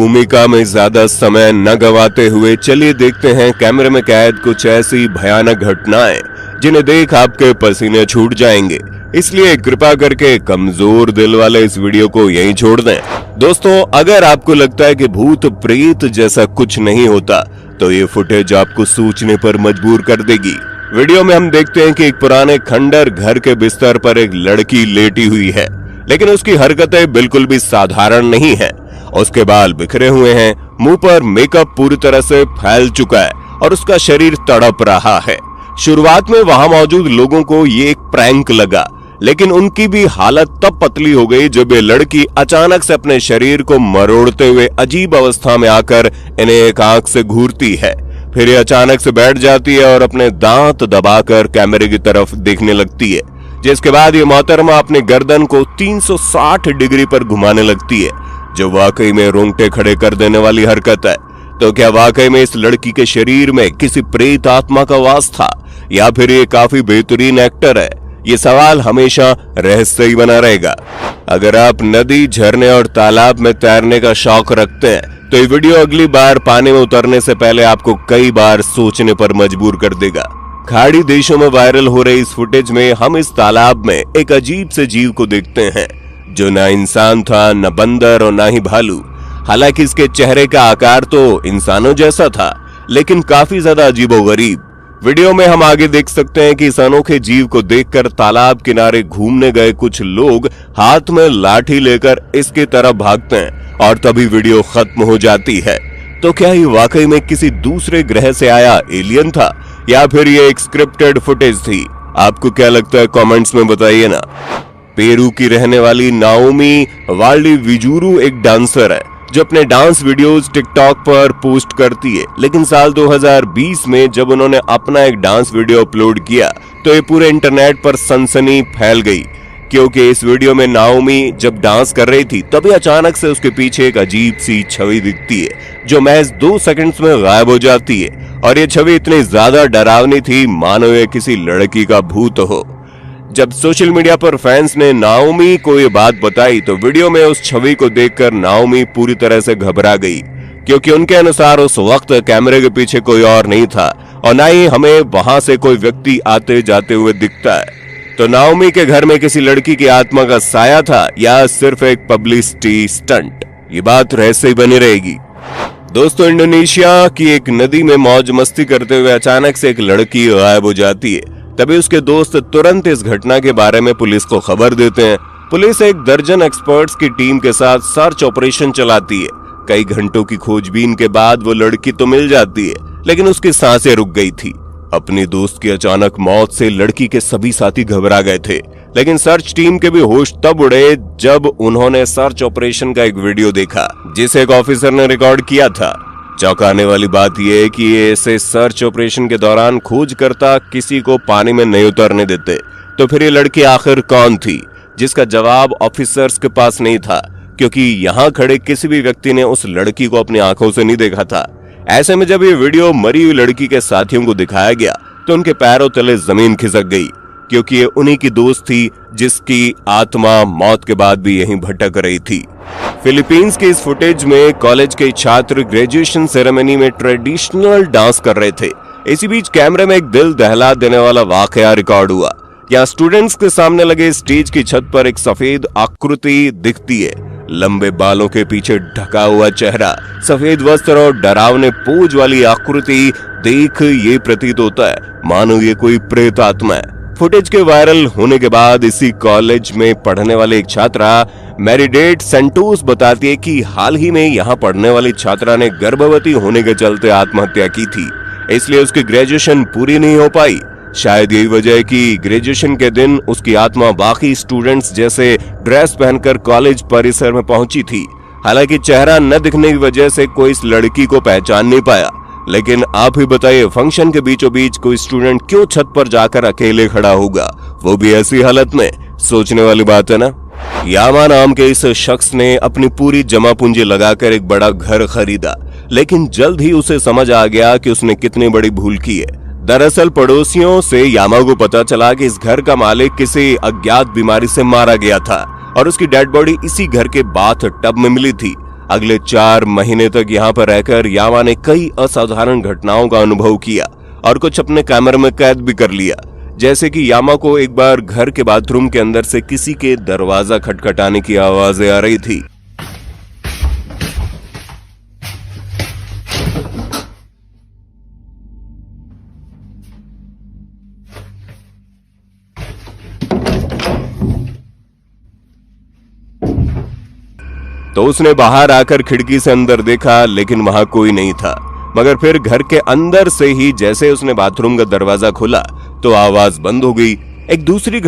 भूमिका में ज्यादा समय न गवाते हुए चलिए देखते हैं कैमरे में कैद कुछ ऐसी भयानक घटनाएं जिन्हें देख आपके पसीने छूट जाएंगे। इसलिए कृपा करके कमजोर दिल वाले इस वीडियो को यहीं छोड़ दें। दोस्तों, अगर आपको लगता है कि भूत प्रेत जैसा कुछ नहीं होता तो ये फुटेज आपको सोचने पर मजबूर कर देगी। वीडियो में हम देखते हैं कि एक पुराने खंडर घर के बिस्तर पर एक लड़की लेटी हुई है, लेकिन उसकी हरकतें बिल्कुल भी साधारण नहीं है। उसके बाल बिखरे हुए हैं, मुंह पर मेकअप पूरी तरह से फैल चुका है और उसका शरीर तड़प रहा है। शुरुआत में वहां मौजूद लोगों को ये एक प्रैंक लगा, लेकिन उनकी भी हालत तब पतली हो गई जब ये लड़की अचानक से अपने शरीर को मरोड़ते हुए अजीब अवस्था में आकर इन्हें एक आंख से घूरती है। फिर ये अचानक से बैठ जाती है और अपने दांत दबाकर कैमरे की तरफ देखने लगती है, जिसके बाद ये मोहतरमा अपने गर्दन को 360 डिग्री पर घुमाने लगती है, जो वाकई में रोंगटे खड़े कर देने वाली हरकत है। तो क्या वाकई में इस लड़की के शरीर में किसी प्रेत आत्मा का वास था, या फिर ये काफी बेहतरीन एक्टर है? ये सवाल हमेशा रहस्य ही बना रहेगा। अगर आप नदी, झरने और तालाब में तैरने का शौक रखते हैं तो ये वीडियो अगली बार पानी में उतरने से पहले आपको कई बार सोचने पर मजबूर कर देगा। खाड़ी देशों में वायरल हो रही इस फुटेज में हम इस तालाब में एक अजीब से जीव को देखते हैं, जो ना इंसान था, न बंदर और ना ही भालू। हालांकि इसके चेहरे का आकार तो इंसानों जैसा था, लेकिन काफी ज्यादा अजीबोगरीब। वीडियो में हम आगे देख सकते हैं कि इस अनोखे जीव को देखकर तालाब किनारे घूमने गए कुछ लोग हाथ में लाठी लेकर इसकी तरफ भागते हैं और तभी वीडियो खत्म हो जाती है। तो क्या ये वाकई में किसी दूसरे ग्रह से आया एलियन था, या फिर ये एक स्क्रिप्टेड फुटेज थी? आपको क्या लगता है, कमेंट्स में बताइए ना। पेरू की रहने वाली नाओमी वाल्डीविजुरु एक डांसर है जो अपने डांस वीडियोस टिकटॉक पर पोस्ट करती है, लेकिन साल 2020 में जब उन्होंने अपना एक डांस वीडियो अपलोड किया तो ये पूरे इंटरनेट पर सनसनी फैल गई, क्योंकि इस वीडियो में नाओमी जब डांस कर रही थी तभी अचानक से उसके पीछे एक अजीब सी छवि दिखती है, जो महज 2 सेकंड्स में गायब हो जाती है। और ये छवि इतनी ज्यादा डरावनी थी मानो ये किसी लड़की का भूत हो। जब सोशल मीडिया पर फैंस ने नाओमी को ये बात बताई तो वीडियो में उस छवि को देखकर नाओमी पूरी तरह से घबरा गई, क्योंकि उनके अनुसार उस वक्त कैमरे के पीछे कोई और नहीं था और ना ही हमें वहां से कोई व्यक्ति आते जाते हुए दिखता है। तो नाओमी के घर में किसी लड़की की आत्मा का साया था या सिर्फ एक पब्लिसिटी स्टंट? ये बात रहस्य ही बनी रहेगी। दोस्तों, इंडोनेशिया की एक नदी में मौज मस्ती करते हुए अचानक से एक लड़की गायब हो जाती है। तभी उसके दोस्त तुरंत इस घटना के बारे में पुलिस को खबर देते हैं। पुलिस एक दर्जन एक्सपर्ट्स की टीम के साथ सर्च ऑपरेशन चलाती है। कई घंटों की खोजबीन के बाद वो लड़की तो मिल जाती है, लेकिन उसकी सांसें रुक गई थी। अपनी दोस्त की अचानक मौत से लड़की के सभी साथी घबरा गए थे, लेकिन सर्च टीम के भी होश तब उड़े जब उन्होंने सर्च ऑपरेशन का एक वीडियो देखा, जिसे एक ऑफिसर ने रिकॉर्ड किया था। चौंकाने वाली बात यह है कि ऐसे सर्च ऑपरेशन के दौरान खोजकर्ता किसी को पानी में नहीं उतरने देते। तो फिर ये लड़की आखिर कौन थी, जिसका जवाब ऑफिसर्स के पास नहीं था, क्योंकि यहाँ खड़े किसी भी व्यक्ति ने उस लड़की को अपनी आंखों से नहीं देखा था। ऐसे में जब ये वीडियो मरी हुई लड़की के साथियों को दिखाया गया तो उनके पैरों तले जमीन खिसक गई, क्योंकि ये उन्हीं की दोस्त थी जिसकी आत्मा मौत के बाद भी यहीं भटक रही थी। फिलीपींस के इस फुटेज में कॉलेज के छात्र ग्रेजुएशन सेरेमनी में ट्रेडिशनल डांस कर रहे थे। इसी बीच कैमरे में एक दिल दहला देने वाला वाकया रिकॉर्ड हुआ। यहाँ स्टूडेंट्स के सामने लगे स्टेज की छत पर एक सफेद आकृति दिखती है। लंबे बालों के पीछे ढका हुआ चेहरा, सफेद वस्त्र और डरावने पोज वाली आकृति देख ये प्रतीत होता है मानो ये कोई प्रेत आत्मा है। फुटेज के वायरल होने के बाद इसी कॉलेज में पढ़ने वाले एक छात्रा मैरिडेट सेंटोस बताती है कि हाल ही में यहाँ पढ़ने वाली छात्रा ने गर्भवती होने के चलते आत्महत्या की थी, इसलिए उसकी ग्रेजुएशन पूरी नहीं हो पाई। शायद यही वजह है कि ग्रेजुएशन के दिन उसकी आत्मा बाकी स्टूडेंट्स जैसे ड्रेस पहनकर कॉलेज परिसर में पहुंची थी। हालांकि चेहरा न दिखने की वजह से कोई इस लड़की को पहचान नहीं पाया। लेकिन आप ही बताइए, फंक्शन के बीचों बीच कोई स्टूडेंट क्यों छत पर जाकर अकेले खड़ा होगा, वो भी ऐसी हालत में? सोचने वाली बात है ना। यामा नाम के इस शख्स ने अपनी पूरी जमा पूंजी लगाकर एक बड़ा घर खरीदा, लेकिन जल्द ही उसे समझ आ गया कि उसने कितनी बड़ी भूल की है। दरअसल पड़ोसियों से यामा को पता चला कि इस घर का मालिक किसी अज्ञात बीमारी से मारा गया था और उसकी डेड बॉडी इसी घर के बाथ टब में मिली थी। अगले 4 महीने तक यहाँ पर रहकर यामा ने कई असाधारण घटनाओं का अनुभव किया और कुछ अपने कैमरे में कैद भी कर लिया। जैसे कि यामा को एक बार घर के बाथरूम के अंदर से किसी के दरवाजा खटखटाने की आवाजें आ रही थी। तो उसने बाहर आकर खिड़की से अंदर देखा, लेकिन वहां कोई नहीं था। मगर फिर घर के अंदर से ही जैसे उसने बाथरूम का दरवाजा खोला तो आवाज बंद हो गई। एक दूसरी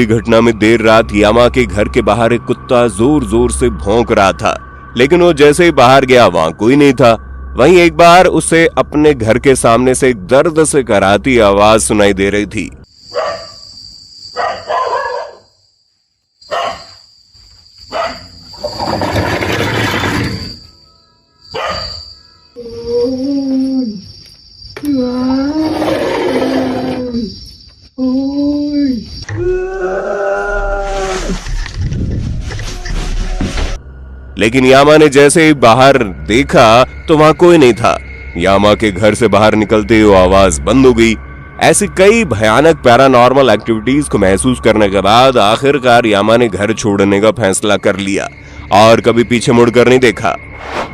घटना में देर रात यामा के घर के बाहर एक कुत्ता जोर जोर से भौंक रहा था, लेकिन वो जैसे ही बाहर गया वहां कोई नहीं था। वहीं एक बार उसे अपने घर के सामने से एक दर्द से कराहती आवाज सुनाई दे रही थी। लेकिन यामा ने जैसे ही बाहर देखा तो वहां कोई नहीं था। यामा के घर से बाहर निकलते ही वो आवाज बंद हो गई। ऐसी कई भयानक पैरानॉर्मल एक्टिविटीज को महसूस करने के बाद आखिरकार यामा ने घर छोड़ने का फैसला कर लिया और कभी पीछे मुड़कर नहीं देखा।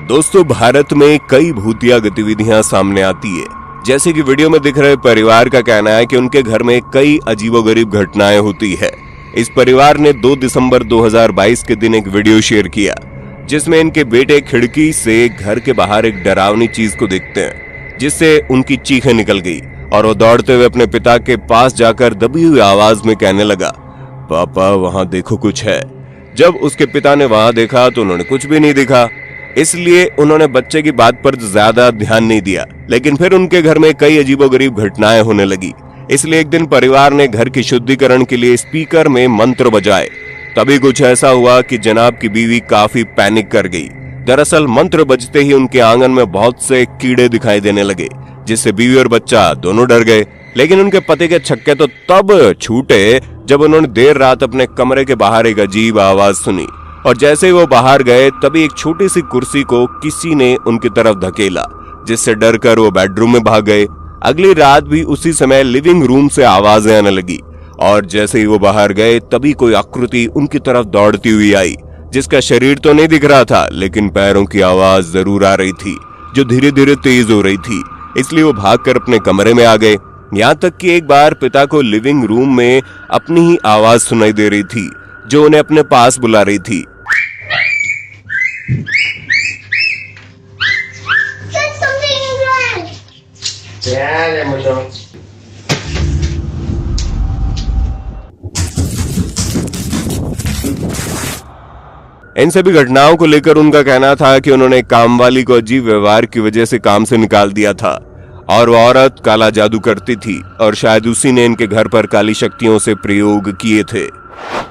दोस्तों, भारत में कई भूतिया गतिविधियां सामने आती है। जैसे कि वीडियो में दिख रहे परिवार का कहना है कि उनके घर में कई अजीबोगरीब घटनाएं होती है। इस परिवार ने 2 दिसंबर 2022 के दिन एक वीडियो शेयर किया जिसमें इनके बेटे खिड़की से घर के बाहर एक डरावनी चीज को देखते हैं, जिससे उनकी चीखें निकल गई और वो दौड़ते हुए अपने पिता के पास जाकर दबी हुई आवाज में कहने लगा, पापा वहां देखो कुछ है। जब उसके पिता ने वहां देखा तो उन्होंने कुछ भी नहीं दिखा, इसलिए उन्होंने बच्चे की बात पर ज्यादा ध्यान नहीं दिया। लेकिन फिर उनके घर में कई अजीबोगरीब घटनाएं होने लगी। इसलिए एक दिन परिवार ने घर की शुद्धिकरण के लिए स्पीकर में मंत्र बजाए। तभी कुछ ऐसा हुआ कि जनाब की बीवी काफी पैनिक कर गई। दरअसल मंत्र बजते ही उनके आंगन में बहुत से कीड़े दिखाई देने लगे, जिससे बीवी और बच्चा दोनों डर गए। लेकिन उनके पति के छक्के तो तब छूटे जब उन्होंने देर रात अपने कमरे के बाहर एक अजीब आवाज सुनी और जैसे ही वो बाहर गए तभी एक छोटी सी कुर्सी को किसी ने उनकी तरफ धकेला, जिससे डरकर वो बेडरूम में भाग गए। अगली रात भी उसी समय लिविंग रूम से आवाजें आने लगी और जैसे ही वो बाहर गए तभी कोई आकृति उनकी तरफ दौड़ती हुई आई, जिसका शरीर तो नहीं दिख रहा था लेकिन पैरों की आवाज जरूर आ रही थी, जो धीरे धीरे तेज हो रही थी। इसलिए वो भागकर अपने कमरे में आ गए। यहाँ तक कि एक बार पिता को लिविंग रूम में अपनी ही आवाज सुनाई दे रही थी, जो उन्हें अपने पास बुला रही थी। इन सभी घटनाओं को लेकर उनका कहना था कि उन्होंने कामवाली को अजीब व्यवहार की वजह से काम से निकाल दिया था और वो औरत काला जादू करती थी और शायद उसी ने इनके घर पर काली शक्तियों से प्रयोग किए थे।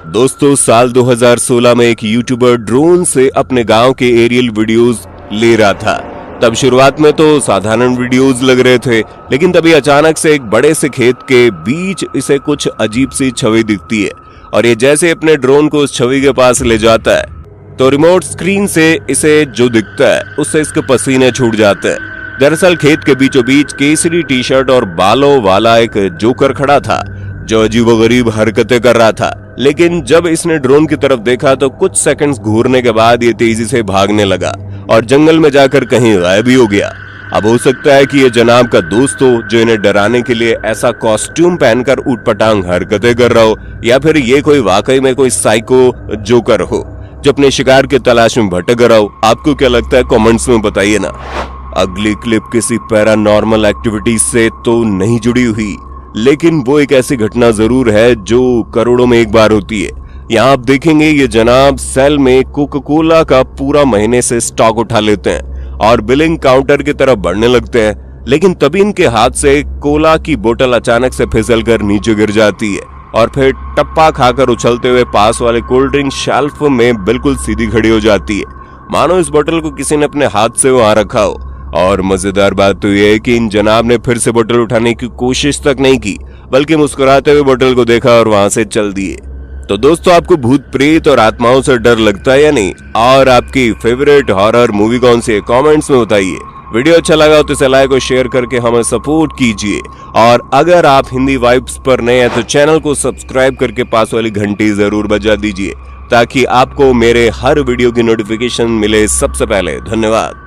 दोस्तों, साल 2016 में एक यूट्यूबर ड्रोन से अपने गांव के एरियल वीडियोस ले रहा था। तब शुरुआत में तो साधारण वीडियोस लग रहे थे, लेकिन तभी अचानक से एक बड़े से खेत के बीच इसे कुछ अजीब सी छवि दिखती है और ये जैसे अपने ड्रोन को उस छवि के पास ले जाता है तो रिमोट स्क्रीन से इसे जो दिखता है उससे इसके पसीने छूट जाते हैं। दरअसल खेत के बीचों बीच केसरी टी शर्ट और बालों वाला एक जोकर खड़ा था जो अजीबोगरीब हरकतें कर रहा था। लेकिन जब इसने ड्रोन की तरफ देखा तो कुछ सेकंड्स घूरने के बाद ये तेजी से भागने लगा और जंगल में जाकर कहीं गायब ही हो गया। अब हो सकता है कि ये जनाब का दोस्त हो जो इन्हें डराने के लिए ऐसा कॉस्ट्यूम पहनकर ऊटपटांग हरकतें कर रहा हो, या फिर ये कोई वाकई में कोई साइको जोकर हो जो अपने शिकार की तलाश में भटक रहा हो। आपको क्या लगता है, कमेंट्स में बताइए ना। अगली क्लिप किसी पैरानॉर्मल एक्टिविटी से तो नहीं जुड़ी हुई, लेकिन वो एक ऐसी घटना जरूर है जो करोड़ों में एक बार होती है। यहाँ आप देखेंगे ये जनाब सेल में कोका कोला का पूरा महीने से स्टॉक उठा लेते हैं और बिलिंग काउंटर की तरफ बढ़ने लगते हैं, लेकिन तभी इनके हाथ से कोला की बोतल अचानक से फिसलकर नीचे गिर जाती है और फिर टप्पा खाकर उछलते हुए पास वाले कोल्ड ड्रिंक शेल्फ में बिल्कुल सीधी खड़ी हो जाती है, मानो इस बोतल को किसी ने अपने हाथ से वहां रखा हो। और मजेदार बात तो यह है कि इन जनाब ने फिर से बोतल उठाने की कोशिश तक नहीं की, बल्कि मुस्कुराते हुए बोतल को देखा और वहां से चल दिए। तो दोस्तों, आपको भूत प्रेत और आत्माओं से डर लगता है या नहीं, और आपकी फेवरेट हॉरर मूवी कौन सी है, कमेंट्स में बताइए। वीडियो अच्छा लगा तो इसे लाइक और शेयर करके हमें सपोर्ट कीजिए, और अगर आप हिंदी वाइब्स पर नए हैं तो चैनल को सब्सक्राइब करके पास वाली घंटी जरूर बजा दीजिए, ताकि आपको मेरे हर वीडियो की नोटिफिकेशन मिले सबसे पहले। धन्यवाद।